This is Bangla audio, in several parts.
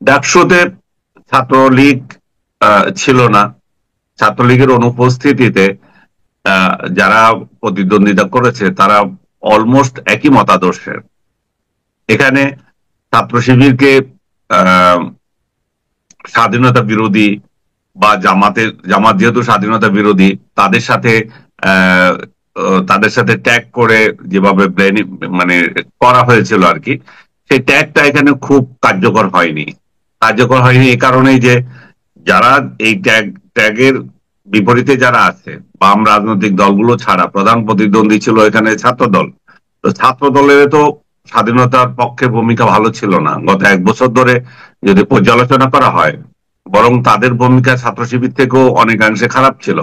ডাকসুতে ছাত্রলীগ ছিল না। ছাত্রলীগের অনুপস্থিতিতে যারা প্রতিদ্বন্দ্বিতা করেছে তারা অলমোস্ট একই মতাদর্শের। এখানে ছাত্র শিবিরকে আহ স্বাধীনতা বিরোধী বা জামাত যেহেতু স্বাধীনতা বিরোধী, তাদের সাথে আহ তাদের সাথে ট্যাগ করে যেভাবে মানে করা হয়েছিল আর কি, সেই ট্যাগটা এখানে খুব কার্যকর হয়নি। কার্যকর হয়নি এই কারণেই যে যারা এই ট্যাগের বিপরীতে যারা আছে, বাম রাজনৈতিক দলগুলো ছাড়া প্রধান প্রতিদ্বন্দ্বী ছিল এখানে ছাত্র দল। তো ছাত্র দলের তো স্বাধীনতার পক্ষে ভূমিকা ভালো ছিল না গত 1 বছর ধরে যদি পর্যালোচনা করা হয়। বরং তাদের ভূমিকা ছাত্র শিবির থেকেও অনেকাংশে খারাপ ছিল।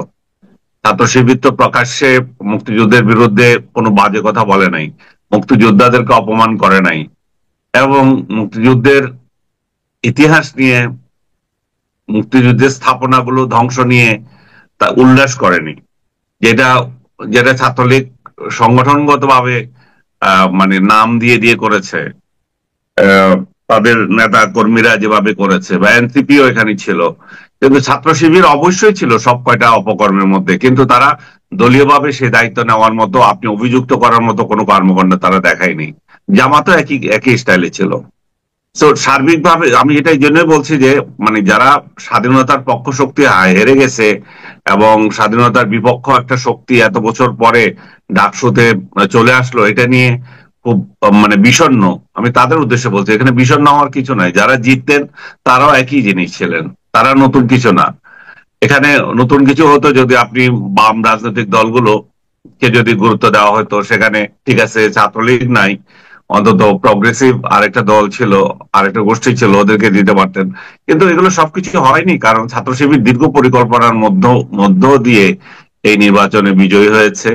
ছাত্র শিবির তো প্রকাশ্যে মুক্তিযুদ্ধের বিরুদ্ধে কোনো বাজে কথা বলে নাই, মুক্তিযোদ্ধাদেরকে অপমান করে নাই, এবং মুক্তিযুদ্ধের ইতিহাস নিয়ে, মুক্তিযুদ্ধের স্থাপনাগুলো ধ্বংস নিয়ে তা উল্লাস করেনি, যেটা যেটা ছাত্রলীগ সংগঠনগত ভাবে মানে নাম দিয়ে দিয়ে করেছে। আহ, তাদের নেতা কর্মীরা যেভাবে করেছে, বা এনসিপিও এখানে ছিল। কিন্তু ছাত্র শিবির অবশ্যই ছিল সব কয়টা অপকর্মের মধ্যে, কিন্তু তারা দলীয়ভাবে সে দায়িত্ব নেওয়ার মতো, আপনি অভিযুক্ত করার মতো কোনো কর্মকাণ্ড তারা দেখায়নি। জামাতও একই একই স্টাইলে ছিল। তো সার্বিকভাবে আমি এটা এই জন্যই বলছি যে মানে যারা স্বাধীনতার পক্ষ শক্তি হেরে গেছে এবং স্বাধীনতার বিপক্ষ একটা শক্তি এত বছর পরে ডাকসুতে চলে আসলো, এটা নিয়ে খুব মানে বিষণ্ণ। আমি তাদের উদ্দেশ্যে বলছি, এখানে বিষণ্ণ হওয়ার কিছু নাই। যারা জিততেন তারাও একই জিনিস ছিলেন, তারা নতুন কিছু না। এখানে নতুন কিছু হতো যদি আপনি বাম রাজনৈতিক দলগুলো কে যদি গুরুত্ব দেওয়া হতো। সেখানে ঠিক আছে ছাত্রলীগ নাই, অন্তত প্রগ্রেসিভ আরেকটা দল ছিল, আরেকটা গোষ্ঠী ছিল, ওদেরকে দিতে পারতেন। কিন্তু এগুলো সবকিছু হয়নি, কারণ ছাত্র শিবির দীর্ঘ পরিকল্পনার মধ্য দিয়ে এই নির্বাচনে বিজয়ী হয়েছে।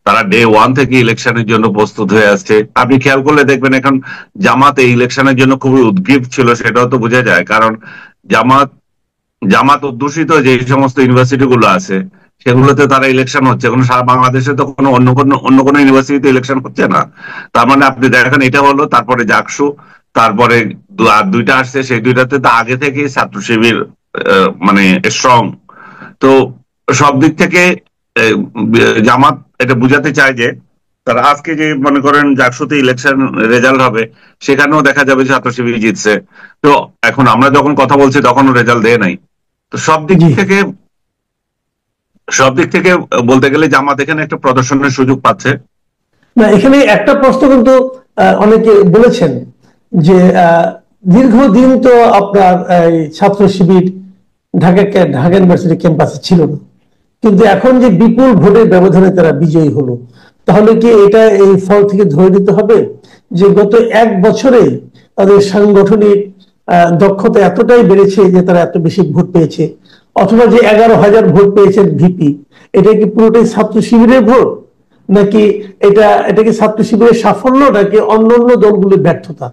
তারা ডে 1 থেকে ইলেকশনের জন্য প্রস্তুত হয়ে আসছে। আপনি খেয়াল করলে দেখবেন এখন জামাত এই ইলেকশনের জন্য খুবই উদ্গ্রীব ছিল, সেটাও তো বোঝা যায়। কারণ জামাত জামাত অধ্যুষিত যে সমস্ত ইউনিভার্সিটি গুলো আছে সেগুলোতে তারা ইলেকশন হচ্ছে, কোনো সারা বাংলাদেশে তো কোনো অন্য কোনো ইউনিভার্সিটিতে ইলেকশন হচ্ছে না। তার মানে আপনি দেখেন এটা হলো, তারপরে জাকসু, তারপরে আর দুইটা আসছে, সেই দুইটাতে তো আগে থেকে ছাত্র শিবির মানে স্ট্রং। তো সব দিক থেকে আহ, জামাত এটা বুঝাতে চায় যে তারা আজকে যে মনে করেন জাকসুতে ইলেকশন রেজাল্ট হবে, সেখানেও দেখা যাবে যে ছাত্র শিবির জিতছে। তো এখন আমরা যখন কথা বলছি তখনও রেজাল্ট দেয় নাই। তো জি। সব দিক থেকে বলতে গেলে জামাত এখানে একটা প্রদর্শনের সুযোগ পাচ্ছে। না, এখানে একটা প্রশ্ন কিন্তু অনেকে বলেছেন যে দীর্ঘদিন তো আপনার এই ছাত্র শিবির ঢাকা ইউনিভার্সিটি ক্যাম্পাসে ছিল না, কিন্তু এখন যে বিপুল ভোটের ব্যবধানে তারা বিজয়ী হলো, তাহলে কি এটা এই ফল থেকে ধরে নিতে হবে যে গত 1 বছরে তাদের সাংগঠনিক দক্ষতা এতটাই বেড়েছে যে তারা এত বেশি ভোট পেয়েছে, অথবা যে 11,000 ভোট পেয়েছেন ভিপি, এটা কি পুরোটাই ছাত্র শিবিরের ভোট, নাকি এটা কি ছাত্র শিবিরের সাফল্য, নাকি অন্যান্য দলগুলির ব্যর্থতা?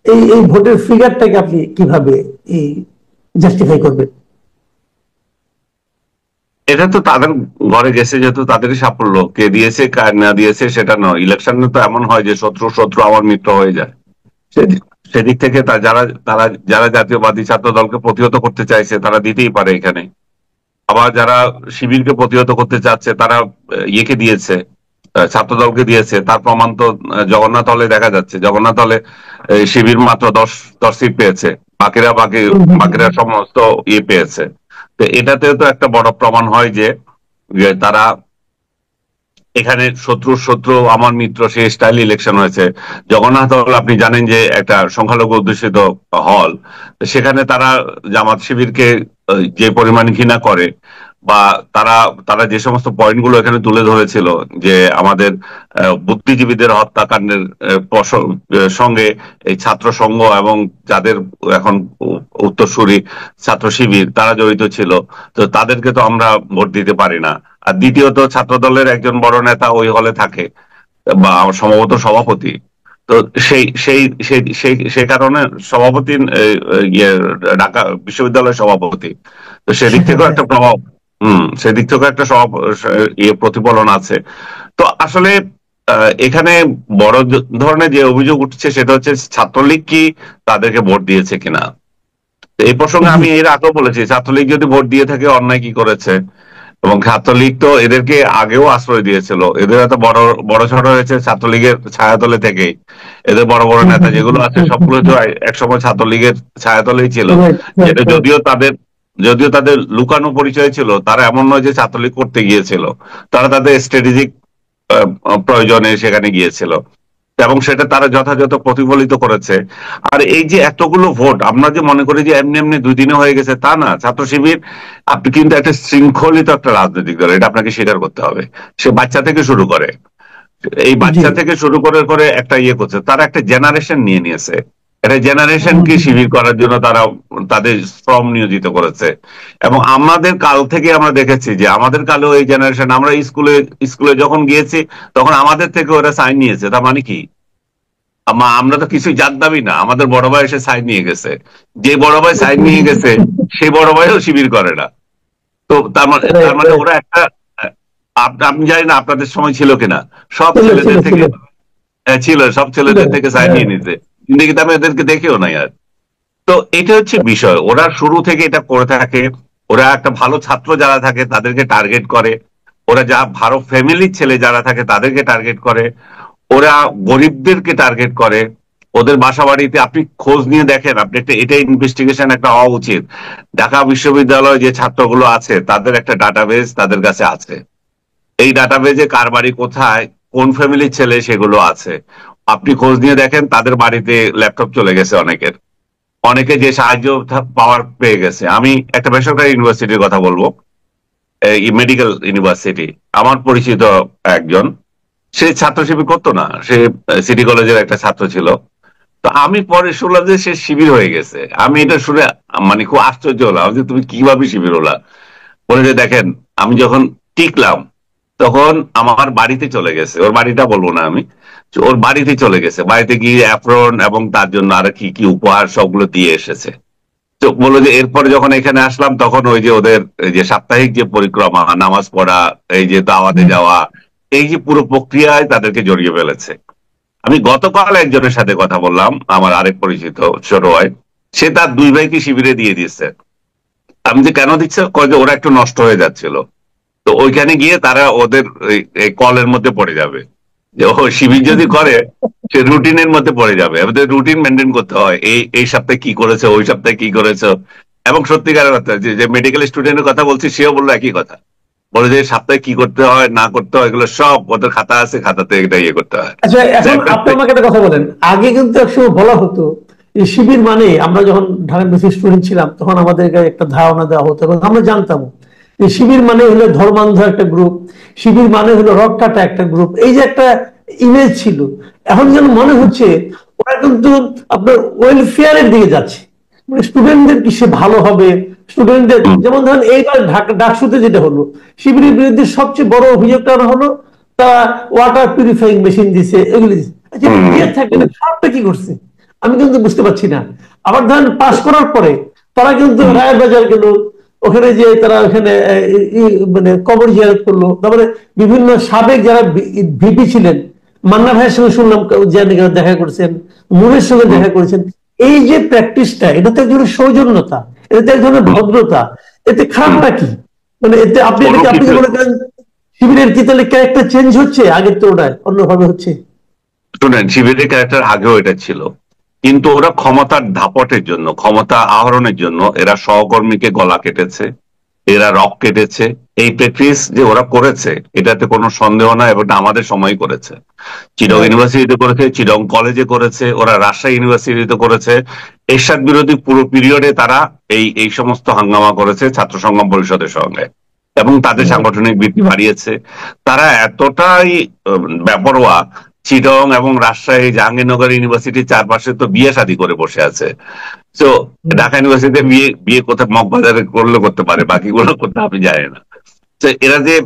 এই এই ভোটের ফিগারটাকে আপনি কিভাবে এই জাস্টিফাই করবেন? এটা তো তাদের ঘরে গেছে, যেহেতু তাদেরই সাফল্য। কে দিয়েছে কার না দিয়েছে সেটা নয়। ইলেকশনে তো এমন হয় যে শত্রু শত্রু আমার মিত্র হয়ে যায়। সেদিক থেকে যারা জাতীয়বাদী ছাত্র দলকে প্রতিহত করতে চাইছে তারা দিতেই পারে এখানে। আবার যারা শিবিরকে প্রতিহত করতে চাচ্ছে তারা ইয়েকে দিয়েছে, ছাত্র দলকে দিয়েছে। তার প্রমাণ তো জগন্নাথ হলে দেখা যাচ্ছে। জগন্নাথ হলে শিবির মাত্র 10 সিট পেয়েছে, বাকিরা সমস্ত ইয়ে পেয়েছে। তো এটাতে তো একটা বড় প্রমাণ হয় যে যে তারা এখানে শত্রু শত্রু আমার মিত্র, সেই স্টাইল ইলেকশন হয়েছে। জগন্নাথ হল আপনি জানেন যে একটা সংখ্যালঘু অধ্যুষিত হল। সেখানে তারা জামাত শিবিরকে যে পরিমাণ ঘৃণা করে, বা তারা তারা যে সমস্ত পয়েন্টগুলো এখানে তুলে ধরেছিল যে আমাদের বুদ্ধিজীবীদের হত্যাকাণ্ডের সঙ্গে এই ছাত্র সংঘ এবং যাদের এখন উত্তরসূরি ছাত্র শিবির তারা জড়িত ছিল, তো তাদেরকে তো আমরা ভোট দিতে পারি না। আর দ্বিতীয়ত ছাত্র দলের একজন বড় নেতা ওই হলে থাকে, বা সম্ভবত সভাপতি। তো সেই সেই সেই সেই সেই কারণে সভাপতি ইয়ে ঢাকা বিশ্ববিদ্যালয়ের সভাপতি। তো সেদিক থেকেও একটা প্রভাব, সেদিক থেকেও একটা প্রতিফলন আছে। তো আসলে এখানে বড় ধরনের যে অভিযোগ উঠছে সেটা হচ্ছে ছাত্রলীগ কি তাদেরকে ভোট দিয়েছে কিনা। এই প্রসঙ্গে জি আমি এর আগেও বলেছি, ছাত্রলীগ যদি ভোট দিয়ে থাকে অন্যায় কি করেছে, এবং ছাত্রলীগ তো এদেরকে আগেও আশ্রয় দিয়েছিল, এদের এত বড় বড় ছোট হয়েছে ছাত্রলীগের ছায়াতলে থেকেই। এদের বড় বড় নেতা যেগুলো আছে সবগুলো তো একসময় ছাত্রলীগের ছায়াতলেই ছিল। রাইট রাইট যেটা রাইট। যদিও তাদের লুকানো পরিচয় ছিল, তারা এমন নয় যে ছাত্রলীগ করতে গিয়েছিল, তারা তাদের স্ট্র্যাটেজিক প্রয়োজনে সেখানে গিয়েছিল, এবং সেটা তারা যথাযথ প্রতিফলিত করেছে। আর এই যে এতগুলো ভোট, আমরা যে মনে করি যে এমনি এমনি 2 দিনে হয়ে গেছে, তা না। ছাত্র শিবির আপনি কিন্তু একটা শৃঙ্খলিত একটা রাজনৈতিক দল, এটা আপনাকে স্বীকার করতে হবে। সে বাচ্চা থেকে শুরু করে, এই জি বাচ্চা থেকে শুরু করে করে একটা ইয়ে করছে, তারা একটা জেনারেশন নিয়ে নিয়েছে। একটা জেনারেশনকে শিবির করার জন্য তারা তাদের শ্রম নিয়োজিত করেছে। এবং আমাদের কাল থেকে আমরা দেখেছি যে আমাদের কালেও এই জেনারেশন, আমরা স্কুলে স্কুলে যখন গিয়েছি তখন আমাদের থেকে ওরা সাইন নিয়েছে। তার মানে কি, আমরা তো কিছুই জানতামই না, আমাদের বড় ভাই এসে সাইন নিয়ে গেছে। যে বড় ভাই সাইন নিয়ে গেছে সেই বড় ভাইও শিবির করে না। তো তার মানে তার রাইট মানে রাইট। ওরা একটা আমি জানি না আপনাদের সময় ছিল কিনা, সব ছিল ছিল ছেলেদের ছিল থেকে ছিল, সব ছিল। ছেলেদের থেকে সাইন হ্যাঁ। নিয়ে নিতে। কিন্তু আমি এদেরকে দেখেও নাই আর। তো এটা হচ্ছে বিষয়, ওরা শুরু থেকে এটা করে থাকে। ওরা একটা ভালো ছাত্র যারা থাকে তাদেরকে টার্গেট করে, ওরা যা ভালো ফ্যামিলির ছেলে যারা থাকে তাদেরকে টার্গেট করে, ওরা গরিবদেরকে টার্গেট করে। ওদের বাসা বাড়িতে আপনি খোঁজ নিয়ে দেখেন, আপনি একটা এটা ইনভেস্টিগেশন একটা হওয়া উচিত। ঢাকা বিশ্ববিদ্যালয়ে যে ছাত্রগুলো আছে তাদের একটা ডাটাবেজ তাদের কাছে আছে। এই ডাটাবেজে কার বাড়ি কোথায়, কোন ফ্যামিলির ছেলে, সেগুলো আছে। আপনি খোঁজ নিয়ে দেখেন, তাদের বাড়িতে ল্যাপটপ চলে গেছে অনেকের, অনেকে যে সাহায্য পাওয়ার পেয়ে গেছে। আমি একটা বেসরকারি ইউনিভার্সিটির কথা বলবো, মেডিকেল ইউনিভার্সিটি। আমার পরিচিত একজন, সে ছাত্র শিবির করতো না, সে সিটি কলেজের একটা ছাত্র ছিল। তো আমি পরে শুনলাম যে সে শিবির হয়ে গেছে। আমি এটা শুনে মানে খুব আশ্চর্য হলাম যে তুমি কিভাবে শিবির হলা। বলে যে দেখেন, আমি যখন টিকলাম তখন আমার বাড়িতে চলে গেছে, ওর বাড়িটা বলবো না আমি, ওর বাড়িতে চলে গেছে, বাড়িতে গিয়ে অ্যাপ্রন এবং তার জন্য আর কি কি উপহার সবগুলো দিয়ে এসেছে। তো বললো যে এরপরে যখন এখানে আসলাম তখন ওই যে ওদের এই যে সাপ্তাহিক যে পরিক্রমা, নামাজ পড়া, এই যে দাওয়াতে যাওয়া, এই যে পুরো প্রক্রিয়ায় তাদেরকে জড়িয়ে ফেলেছে। আমি গতকাল একজনের সাথে কথা বললাম, আমার আরেক পরিচিত ছোট ভাই, সে তার 2 ভাইকে শিবিরে দিয়ে দিচ্ছে। আমি যে কেন দিচ্ছে, কয় যে ওরা একটু নষ্ট হয়ে যাচ্ছিল, তো ওইখানে গিয়ে তারা ওদের এই কলের মধ্যে পড়ে যাবে। যে ও শিবির যদি করে সে রুটিনের মধ্যে পড়ে যাবে, আমাদের রুটিন মেনটেন করতে হয়, এই এই সপ্তাহে কি করেছে, ওই সপ্তাহে কি করেছে। এবং সত্যিকারের কথা, যে মেডিকেল স্টুডেন্টের কথা বলছি, সেও বললো একই কথা। বলে যে সপ্তাহে কি করতে হয় না করতে হয় এগুলো সব ওদের খাতা আছে, খাতাতে এটা ইয়ে করতে হয়। আচ্ছা, তো এখন একটা আপনি আমাকে একটা কথা বলেন। আগে কিন্তু একসময় বলা হতো এই শিবির মানে, আমরা যখন ঢাকা ইউনিভার্সিটি স্টুডেন্ট ছিলাম তখন আমাদেরকে একটা ধারণা দেওয়া হতো এবং আমরা জানতাম যে শিবির মানে হলো ধর্মান্ধ একটা গ্রুপ, শিবির মানে হলো রক কাটা একটা গ্রুপ, এই যে একটা ইমেজ ছিল। এখন যেন মনে হচ্ছে ওরা কিন্তু আপনার ওয়েলফেয়ারের দিকে যাচ্ছে, মানে স্টুডেন্টদের কি সে ভালো হবে, স্টুডেন্টদের হুম, যেমন ধরেন এইবার ঢাকা ডাকসুতে যেটা হলো, শিবিরের বিরুদ্ধে সবচেয়ে বড় অভিযোগটা হলো তারা ওয়াটার পিউরিফাইং মেশিন দিছে, এগুলি দিছে। আচ্ছা, এটা হুম, দিয়ে থাকে না, খারাপটা কি করছে আমি কিন্তু বুঝতে পারছি না। আবার ধরেন পাশ করার পরে তারা কিন্তু হুম, রায়ের বাজার গেল, ওখানে যে তারা ওখানে মানে কবর জিয়ারত করলো, তারপরে বিভিন্ন সাবেক যারা ভিপি ছিলেন, মান্না ভাইয়ের সঙ্গে শুনলাম যে দেখা করেছেন, নূরের সঙ্গে হুম, দেখা করেছেন। এই যে প্র্যাকটিসটা, এটা তো এক ধরনের সৌজন্যতা, এটা তো এক ধরনের হুম, ভদ্রতা। এতে হুম। খারাপটা কি? মানে এতে আপনি কোনো এটাকে আপনি কিছু, কি মনে করেন শিবিরের কি তাহলে ক্যারেক্টার চেঞ্জ হচ্ছে আগের তুলনায় অন্যভাবে হচ্ছে? শুনেন, শিবিরের ক্যারেক্টার আগেও এটা ছিল, কিন্তু ওরা ক্ষমতার দাপটের জন্য, ক্ষমতা আহরণের জন্য এরা সহকর্মীকে গলা কেটেছে, এরা রক কেটেছে। এই প্র্যাকটিস যে ওরা করেছে এটাতে কোনো সন্দেহ নাই, এবং এটা আমাদের সময় করেছে। চিটং রাইট। ইউনিভার্সিটিতে করেছে, চিটং কলেজে করেছে, ওরা রাজশাহী ইউনিভার্সিটিতে করেছে। এরশাদ বিরোধী পুরো পিরিয়ডে তারা এই এই সমস্ত হাঙ্গামা করেছে ছাত্র সংগ্রাম পরিষদের সঙ্গে, এবং তাদের সাংগঠনিক বৃদ্ধি বাড়িয়েছে। তারা এতটাই বেপরোয়া, চিটং এবং রাজশাহী জাহাঙ্গীরনগর ইউনিভার্সিটির চারপাশে তো বিয়ে শাদী করে বসে আছে। তো ঢাকা ইউনিভার্সিটিতে বিয়ে বিয়ে কোথায় মগবাজারে করলে করতে পারে, বাকিগুলো করতে আমি জানি না। তো এরা যে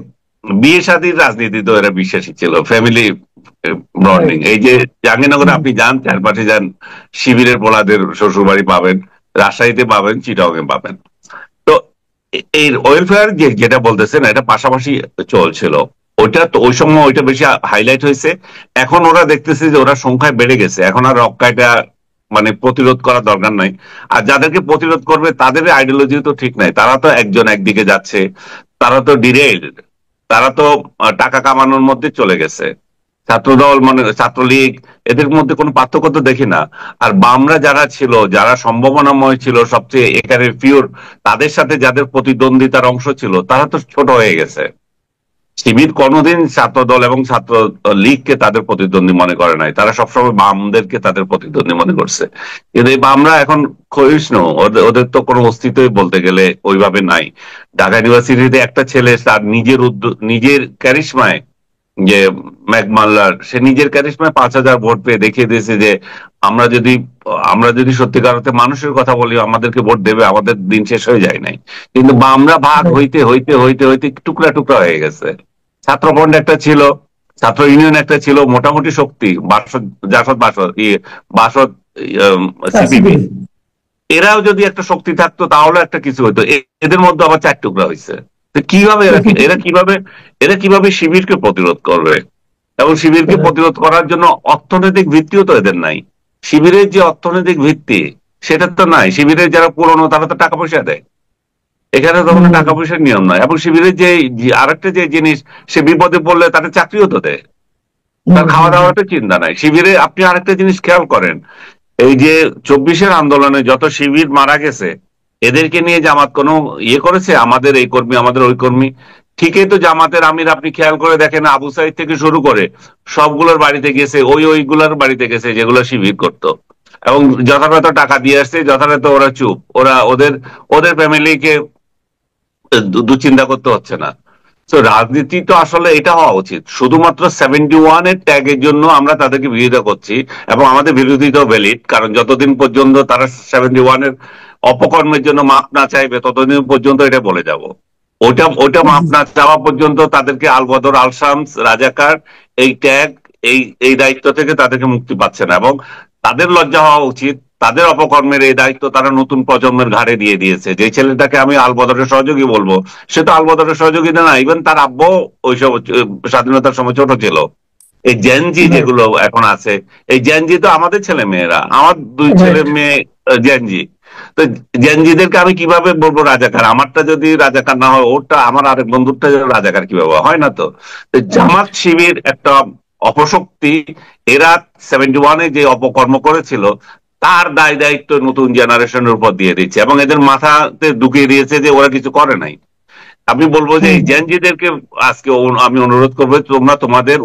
বিয়ে শাদীর রাজনীতি তো এরা বিশ্বাসী ছিল, ফ্যামিলি বন্ডিং। রাইট। এই যে জাহাঙ্গীরনগরে আপনি যান, চারপাশে যান, শিবিরের পোলাদের শ্বশুর বাড়ি পাবেন, রাজশাহীতে পাবেন, চিটং এ পাবেন। তো এই ওয়েলফেয়ার যেটা বলতেছেন এটা পাশাপাশি চলছিল। ওইটা তো ওই সময় ওইটা বেশি হাইলাইট হয়েছে। এখন ওরা দেখতেছে যে ওরা সংখ্যায় বেড়ে গেছে, এখন আর রক্ষাটা মানে প্রতিরোধ করার দরকার নাই। আর যাদেরকে প্রতিরোধ করবে তাদের আইডিওলজি তো ঠিক নাই, তারা তো একজন একদিকে যাচ্ছে, তারা তো ডিরেইলড, তারা তো টাকা কামানোর মধ্যে চলে গেছে। ছাত্রদল মানে ছাত্রলীগ, এদের মধ্যে কোনো পার্থক্য তো দেখি না। আর বামরা যারা ছিল, যারা সম্ভাবনাময় ছিল সবচেয়ে এখানে পিওর, তাদের সাথে যাদের প্রতিদ্বন্দ্বিতার অংশ ছিল তারা তো ছোট হয়ে গেছে। শিবির কোনোদিন ছাত্র দল এবং ছাত্র লীগকে তাদের প্রতিদ্বন্দ্বী মনে করে নাই, তারা সবসময় বামদেরকে তাদের প্রতিদ্বন্দ্বী মনে করছে। কিন্তু এই বামরা এখন ক্ষয়িষ্ণু, ওদের ওদের তো কোনো অস্তিত্বই বলতে গেলে ওইভাবে নাই। ঢাকা ইউনিভার্সিটিতে একটা ছেলে তার নিজের নিজের ক্যারিশমায়, যে ম্যাকমাল্লার, সে নিজের ক্যারিশমায় 5,000 ভোট পেয়ে দেখিয়ে দিয়েছে যে আমরা যদি আমরা যদি সত্যিকার অর্থে মানুষের কথা বলি, আমাদেরকে ভোট দেবে, আমাদের দিন শেষ হয়ে যায় নাই। কিন্তু বামরা ভাগ হইতে হইতে হইতে হইতে টুকরা টুকরা হয়ে গেছে। ছাত্রফ্রন্ট একটা ছিল, ছাত্র ইউনিয়ন একটা ছিল, মোটামুটি শক্তি, বাসদ, জাসদ, বাসদ, সিপিবি, সিপিবি। এরাও যদি একটা শক্তি থাকতো তাহলে একটা কিছু হতো। এদের মধ্যে আবার 4 টুকরা হয়েছে। তো কিভাবে এরা কিভাবে শিবিরকে প্রতিরোধ করবে? এবং শিবিরকে প্রতিরোধ করার জন্য অর্থনৈতিক ভিত্তিও তো এদের নাই। শিবিরের যে অর্থনৈতিক ভিত্তি সেটা তো নাই। শিবিরের যারা পুরনো তারা তো টাকা পয়সা দেয়, এখানে তো কোনো টাকা পয়সার নিয়ম নয়। এবং শিবিরের যে আরেকটা যে জিনিস, সে বিপদে পড়লে তাদের চাকরিও তো দেয়, তার খাওয়া দাওয়াটা চিন্তা নাই। শিবিরে আপনি আরেকটা জিনিস খেয়াল করেন, এই যে 24-এর আন্দোলনে যত শিবির মারা গেছে, এদেরকে নিয়ে জামাত কোনো ইয়ে করেছে? আমাদের এই কর্মী, আমাদের ওই কর্মী। ঠিকই তো, জামাতের আমির আপনি খেয়াল করে দেখেন, আবু সাইদ থেকে শুরু করে সবগুলোর বাড়িতে গেছে, ওইগুলোর বাড়িতে গেছে যেগুলো শিবির করতো, এবং যথাযথ টাকা দিয়ে আসছে, যথাযথ। ওরা চুপ, ওরা ওদের ওদের ফ্যামিলিকে দুশ্চিন্তা করতে হচ্ছে না। তো রাজনীতি তো আসলে এটা হওয়া উচিত, শুধুমাত্র 71-এর ট্যাগের জন্য আমরা তাদেরকে বিরোধিতা করছি, এবং আমাদের বিরোধিতাও ভ্যালিড, কারণ যতদিন পর্যন্ত তারা 71-এর অপকর্মের জন্য মাপ না চাইবে ততদিন পর্যন্ত এটা বলে যাব। ওইটা মাপ না চাওয়া পর্যন্ত তাদেরকে আলবদর, আল শামস, রাজাকার, এই ট্যাগ, এই এই দায়িত্ব থেকে তাদেরকে মুক্তি পাচ্ছে না। এবং তাদের লজ্জা হওয়া উচিত, তাদের অপকর্মের এই দায়িত্ব তারা নতুন প্রজন্মের ঘাড়ে দিয়ে দিয়েছে। যে ছেলেটাকে আমি আলবদরের সহযোগী বলবো, সে তো আলবদরের সহযোগিতা না, ইভেন তার আব্বু ওইসব স্বাধীনতার সময় ছোট ছিল। এই জেনজি যেগুলো এখন আছে, এই জেনজি তো আমাদের ছেলে মেয়েরা, আমার 2 ছেলে মেয়ে জেনজি। তো জেনজিদেরকে আমি কিভাবে বলবো রাজাকার? আমারটা যদি রাজাকার না হয়, ওরটা, আমার আরেক বন্ধুরটা রাজাকার কিভাবে হয়? না তো। জামাত শিবির একটা অপশক্তি, এরা 71-এ যে অপকর্ম করেছিল তার দায় দায়িত্ব নতুন জেনারেশনের উপর দিয়ে দিচ্ছে, এবং এদের মাথাতে ঢুকিয়ে দিয়েছে যে ওরা কিছু করে নাই। আমি বলবো যে এই জেনজিদেরকে আজকে আমি অনুরোধ করবো, তোমরা তোমাদের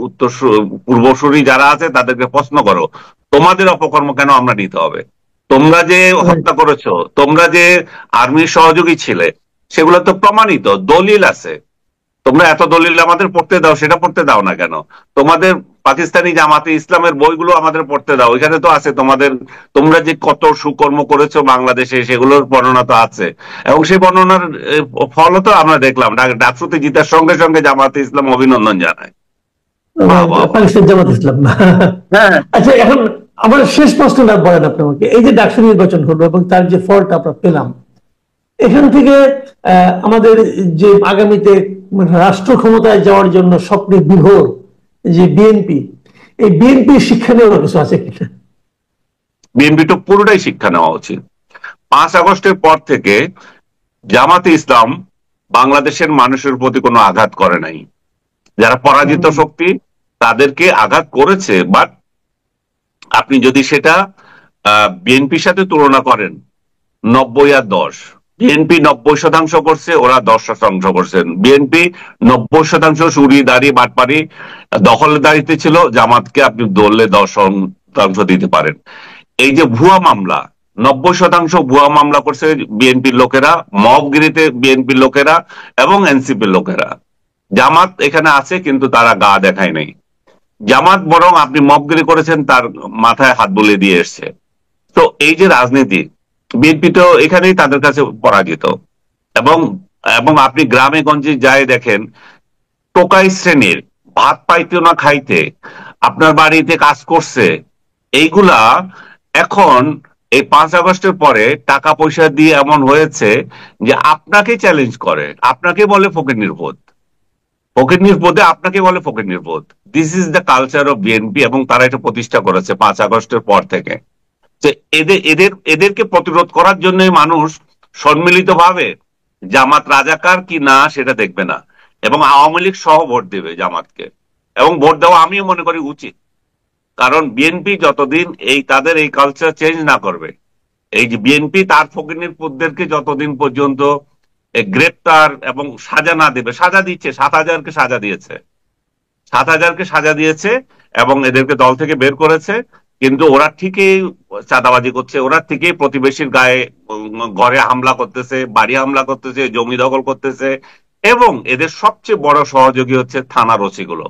পূর্বসূরি যারা আছে তাদেরকে প্রশ্ন করো, তোমাদের অপকর্ম কেন আমরা নিতে হবে? তোমরা যে হত্যা করেছো, তোমরা যে আর্মির সহযোগী ছিলে, সেগুলো তো প্রমাণিত, দলিল আছে। তোমরা এত দলিল আমাদের পড়তে দাও, সেটা পড়তে দাও না কেন? তোমাদের পাকিস্তানি জামাতে ইসলামের বইগুলো আমাদের পড়তে দাও, এখানে তো আছে তোমাদের, তোমরা যে কত সুকর্ম করেছো বাংলাদেশে সেগুলোর বর্ণনা তো আছে। এবং সেই বর্ণনার ফলও তো আমরা দেখলাম, ডাকসুতে জিতার সঙ্গে সঙ্গে জামাতে ইসলাম অভিনন্দন জানায়। পাকিস্তান জামাত ইসলাম। হ্যাঁ, আচ্ছা, এখন আমার শেষ প্রশ্নটা বলেন আপনি আমাকে, এই যে ডাকসু নির্বাচন হলো এবং তার যে ফলটা আমরা পেলাম, এখান থেকে আমাদের যে আগামীতে মানে রাষ্ট্র ক্ষমতায় যাওয়ার জন্য স্বপ্নে বিভোর যে বিএনপি, এই বিএনপি শিক্ষা নেওয়ার কিছু আছে কিনা? বিএনপি তো পুরোটাই শিক্ষা নেওয়া উচিত। 5 আগস্টের পর থেকে জামাতে ইসলাম বাংলাদেশের মানুষের প্রতি কোনো আঘাত করে নাই। যারা পরাজিত শক্তি তাদেরকে আঘাত করেছে, বাট আপনি যদি সেটা বিএনপির সাথে তুলনা করেন, 90 আর 10, বিএনপি 90% করছে, ওরা 10% করছেন। বিএনপি 90% চুরি, দাড়ি, বাটপারি, দখলদারিতে ছিল, জামাতকে আপনি দললে 10% দিতে পারেন। এই যে ভুয়া মামলা, 90% ভুয়া মামলা করছে বিএনপির লোকেরা, মবগিরিতে বিএনপির লোকেরা এবং এনসিপির লোকেরা। জামাত এখানে আছে কিন্তু তারা গা দেখায় নাই। জামাত বরং আপনি মবগিরি করেছেন, তার মাথায় হাত বুলিয়ে দিয়ে এসছে। তো এই যে রাজনীতি, বিএনপি তো এখানেই তাদের কাছে পরাজিত। এবং এবং আপনি গ্রামে গঞ্জে যায় দেখেন, টোকাই শ্রেণীর, ভাত পাইতে না খাইতে আপনার বাড়িতে কাজ করছে, এইগুলা এখন এই 5 আগস্টের পরে টাকা পয়সা দিয়ে এমন হয়েছে যে আপনাকে চ্যালেঞ্জ করে, আপনাকে বলে ফকির ভূত, ফকির নির্বোধে আপনাকে বলে ফকির নির্বোধ। This is the culture of BNP, এবং তারা এটা প্রতিষ্ঠা করেছে 5 আগস্টের পর থেকে। যে এদেরকে প্রতিরোধ করার জন্যই মানুষ সম্মিলিতভাবে জামাত রাজাকার কি না সেটা দেখবে না, এবং আওয়ামী লীগ সহ ভোট দেবে জামাতকে, এবং ভোট দেওয়া আমিও মনে করি উচিত। কারণ বিএনপি যতদিন তাদের এই কালচার চেঞ্জ না করবে, এই যে বিএনপি তার ফকিনীর পুতদেরকে যতদিন পর্যন্ত গ্রেপ্তার এবং সাজা না দেবে, সাজা দিচ্ছে, 7,000-কে সাজা দিয়েছে, 7,000-কে সাজা দিয়েছে এবং এদেরকে দল থেকে বের করেছে, কিন্তু ওরা ঠিকই চাঁদাবাজি করছে, ওরা ঠিকই প্রতিবেশীর গায়ে ঘরে হামলা করতেছে, বাড়ি হামলা করতেছে, জমি দখল করতেছে, এবং এদের সবচেয়ে বড় সহযোগী হচ্ছে থানার ওসি গুলো।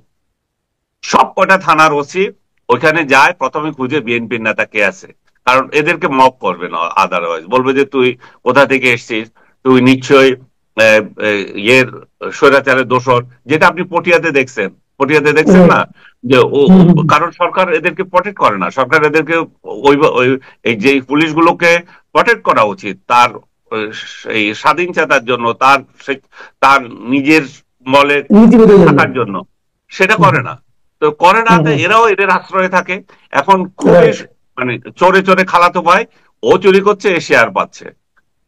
সব কটা থানার ওসি ওইখানে যায়, প্রথমে খুঁজে বিএনপির নেতা কে আছে, কারণ এদেরকে মক করবে না, আদারওয়াইজ বলবে যে তুই কোথা থেকে এসছিস, তুই নিশ্চয়ই ইয়ের স্বৈরাচারের দোসর, যেটা আপনি পটিয়াতে দেখছেন না, যে কারণ সরকার এদেরকে প্রটেক্ট করে না, সরকার এদেরকে এই যে পুলিশগুলোকে প্রটেক্ট করা উচিত তার এই স্বাধীন চেতার জন্য, তার নিজের মলে থাকার জন্য, সেটা করে না। তো করে না, এরাও এদের আশ্রয়ে থাকে। এখন খুবই মানে চোরে চোরে খালাতো ভাই, ও চুরি করছে, এ শেয়ার পাচ্ছে।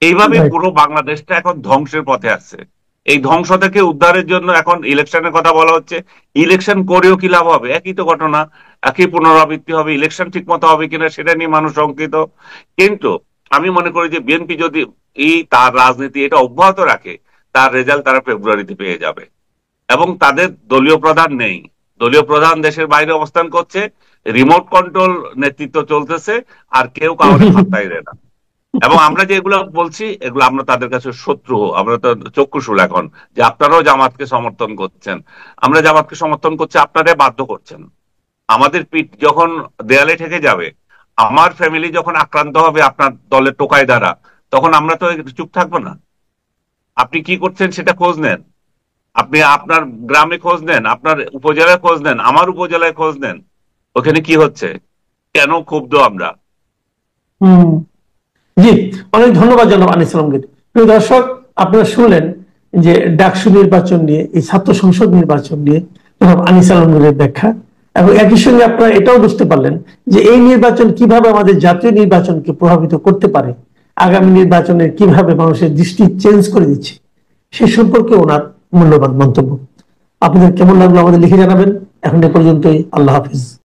এইভাবে পুরো বাংলাদেশটা এখন ধ্বংসের পথে আছে। এই ধ্বংস থেকে উদ্ধারের জন্য এখন ইলেকশনের কথা বলা হচ্ছে। ইলেকশন করেও কি লাভ হবে? একই তো ঘটনা, একই পুনরাবৃত্তি হবে। ইলেকশন ঠিক মতো হবে কিনা সেটা নিয়ে মানুষ শঙ্কিত। কিন্তু আমি মনে করি যে বিএনপি যদি তার রাজনীতি এটা অব্যাহত রাখে, তার রেজাল্ট তারা ফেব্রুয়ারিতে পেয়ে যাবে। এবং তাদের দলীয় প্রধান নেই, দলীয় প্রধান দেশের বাইরে অবস্থান করছে, রিমোট কন্ট্রোল নেতৃত্ব চলতেছে, আর কেউ কাউকে পাত্তাই দেয় না। এবং আমরা যে এগুলো বলছি, এগুলো আমরা তাদের কাছে শত্রু, আমরা তো চক্ষুশূল এখন, যে আপনারাও জামাতকে সমর্থন করছেন, আমরা জামাতকে সমর্থন করছি, আপনারাই বাধ্য করছেন। আমাদের পিঠ যখন দেয়ালে ঠেকে যাবে, আমার ফ্যামিলি যখন আক্রান্ত হবে আপনার দলের টোকাই দ্বারা, তখন আমরা তো চুপ থাকবো না। আপনি কি করছেন সেটা খোঁজ নেন, আপনি আপনার গ্রামে খোঁজ নেন, আপনার উপজেলায় খোঁজ নেন, আমার উপজেলায় খোঁজ নেন, ওখানে কি হচ্ছে, কেন ক্ষুব্ধ আমরা। জি, অনেক ধন্যবাদ জানাব আনিস আলমগীর। প্রিয় দর্শক, আপনারা শুনলেন যে ডাকসু নির্বাচন নিয়ে, এই ছাত্র সংসদ নির্বাচন নিয়ে জনাব আনিস আলমগীরের ব্যাখ্যা, এবং একই সঙ্গে আপনারা এটাও বুঝতে পারলেন যে এই নির্বাচন কিভাবে আমাদের জাতীয় নির্বাচনকে প্রভাবিত করতে পারে, আগামী নির্বাচনের কিভাবে মানুষের দৃষ্টি চেঞ্জ করে দিচ্ছে, সে সম্পর্কে ওনার মূল্যবান মন্তব্য। আপনাদের কেমন লাগলো আমাদের লিখে জানাবেন। এখন এ পর্যন্তই। আল্লাহ হাফিজ।